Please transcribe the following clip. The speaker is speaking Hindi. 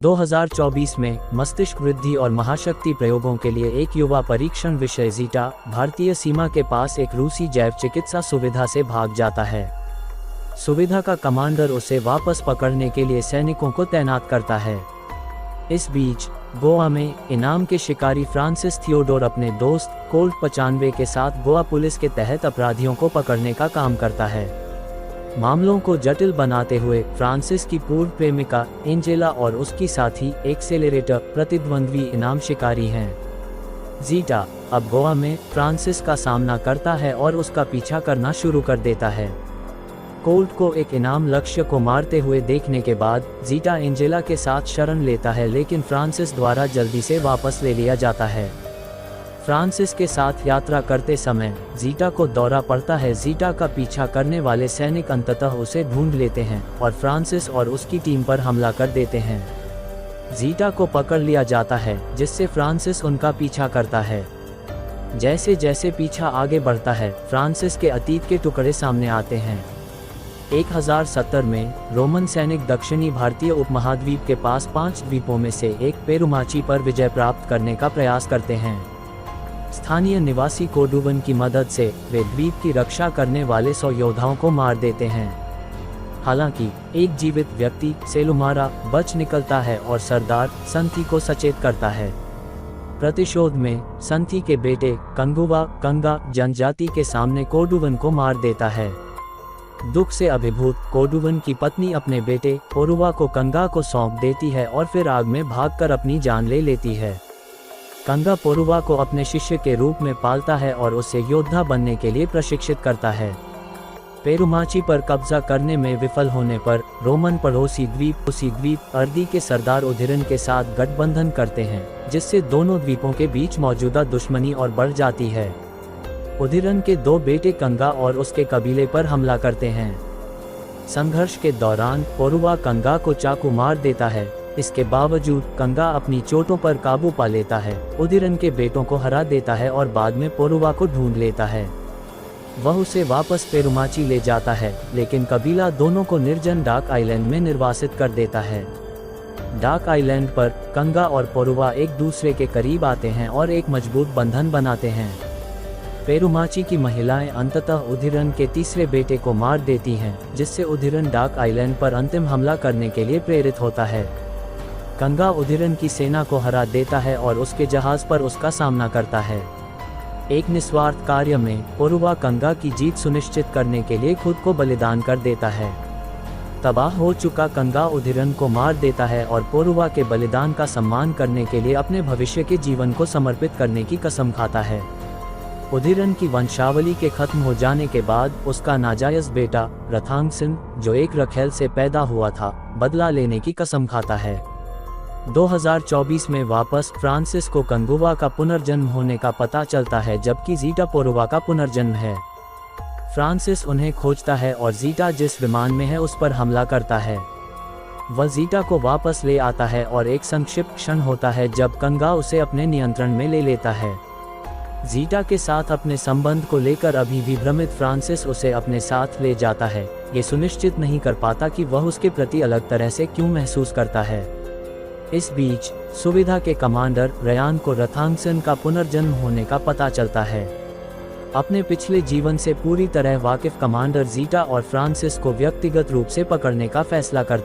2024 में मस्तिष्क वृद्धि और महाशक्ति प्रयोगों के लिए एक युवा परीक्षण विषय ज़ीटा भारतीय सीमा के पास एक रूसी जैव चिकित्सा सुविधा से भाग जाता है। सुविधा का कमांडर उसे वापस पकड़ने के लिए सैनिकों को तैनात करता है। इस बीच गोवा में इनाम के शिकारी फ्रांसिस थियोडोर अपने दोस्त कोल्ट 95 के साथ गोवा पुलिस के तहत अपराधियों को पकड़ने का काम करता है। मामलों को जटिल बनाते हुए फ्रांसिस की पूर्व प्रेमिका एंजेला और उसकी साथी एक्सेलेरेटर प्रतिद्वंद्वी इनाम शिकारी हैं। ज़ीटा अब गोवा में फ्रांसिस का सामना करता है और उसका पीछा करना शुरू कर देता है। कोल्ट को एक इनाम लक्ष्य को मारते हुए देखने के बाद ज़ीटा एंजेला के साथ शरण लेता है, लेकिन फ्रांसिस द्वारा जल्दी से वापस ले लिया जाता है। फ्रांसिस के साथ यात्रा करते समय ज़ीटा को दौरा पड़ता है। ज़ीटा का पीछा करने वाले सैनिक अंततः उसे ढूंढ लेते हैं और फ्रांसिस और उसकी टीम पर हमला कर देते हैं। ज़ीटा को पकड़ लिया जाता है, जिससे फ्रांसिस उनका पीछा करता है। जैसे जैसे पीछा आगे बढ़ता है, फ्रांसिस के अतीत के टुकड़े सामने आते हैं। 1070 में रोमन सैनिक दक्षिणी भारतीय उपमहाद्वीप के पास 5 द्वीपों में से एक पेरुमाची पर विजय प्राप्त करने का प्रयास करते हैं। स्थानीय निवासी कोडुवन की मदद से वे द्वीप की रक्षा करने वाले 100 योद्धाओं को मार देते हैं। हालांकि एक जीवित व्यक्ति सेलुमारा बच निकलता है और सरदार संथी को सचेत करता है। प्रतिशोध में संथी के बेटे कंगुवा कंगा जनजाति के सामने कोडुवन को मार देता है। दुख से अभिभूत कोडुवन की पत्नी अपने बेटे पोरुवा को कंगा को सौंप देती है और फिर आग में भागकर अपनी जान ले लेती है। कंगा पोरुवा को अपने शिष्य के रूप में पालता है और उसे योद्धा बनने के लिए प्रशिक्षित करता है। पेरुमाची पर कब्जा करने में विफल होने पर रोमन पड़ोसी द्वीप अर्दी के सरदार उधिरन के साथ गठबंधन करते हैं, जिससे दोनों द्वीपों के बीच मौजूदा दुश्मनी और बढ़ जाती है। उधिरन के 2 बेटे कंगा और उसके कबीले पर हमला करते हैं। संघर्ष के दौरान पोरुवा कंगा को चाकू मार देता है। इसके बावजूद कंगा अपनी चोटों पर काबू पा लेता है, उधिरन के बेटों को हरा देता है और बाद में पोरुवा को ढूंढ लेता है। वह उसे वापस पेरुमाची ले जाता है, लेकिन कबीला दोनों को निर्जन डाक आइलैंड में निर्वासित कर देता है। डाक आइलैंड पर कंगा और पोरुवा एक दूसरे के करीब आते हैं और एक मजबूत बंधन बनाते हैं। पेरुमाची की महिलाएं अंततः उधिरन के तीसरे बेटे को मार देती हैं, जिससे उधिरन डाक आइलैंड पर अंतिम हमला करने के लिए प्रेरित होता है। कंगा उधिरन की सेना को हरा देता है और उसके जहाज पर उसका सामना करता है। एक निस्वार्थ कार्य में पोरुवा कंगा की जीत सुनिश्चित करने के लिए खुद को बलिदान कर देता है। तबाह हो चुका कंगा उधिरन को मार देता है और पोरुवा के बलिदान का सम्मान करने के लिए अपने भविष्य के जीवन को समर्पित करने की कसम खाता है। उधिरन की वंशावली के खत्म हो जाने के बाद उसका नाजायज बेटा रथांगसिन, जो एक रखेल से पैदा हुआ था, बदला लेने की कसम खाता है। 2024 में वापस फ्रांसिस को कंगुवा का पुनर्जन्म होने का पता चलता है, जबकि ज़ीटा पोरुवा का पुनर्जन्म है। फ्रांसिस उन्हें खोजता है और ज़ीटा जिस विमान में है उस पर हमला करता है। वह ज़ीटा को वापस ले आता है और एक संक्षिप्त क्षण होता है जब कंगा उसे अपने नियंत्रण में ले लेता है। ज़ीटा के साथ अपने संबंध को लेकर अभी भी भ्रमित फ्रांसिस उसे अपने साथ ले जाता है, ये सुनिश्चित नहीं कर पाता कि वह उसके प्रति अलग तरह से क्यों महसूस करता है। इस बीच सुविधा के कमांडर रयान को रथांगसिन का पुनर्जन्म होने का पता चलता है। अपने पिछले जीवन से पूरी तरह वाकिफ कमांडर ज़ीटा और फ्रांसिस को व्यक्तिगत रूप से पकड़ने का फैसला करता है।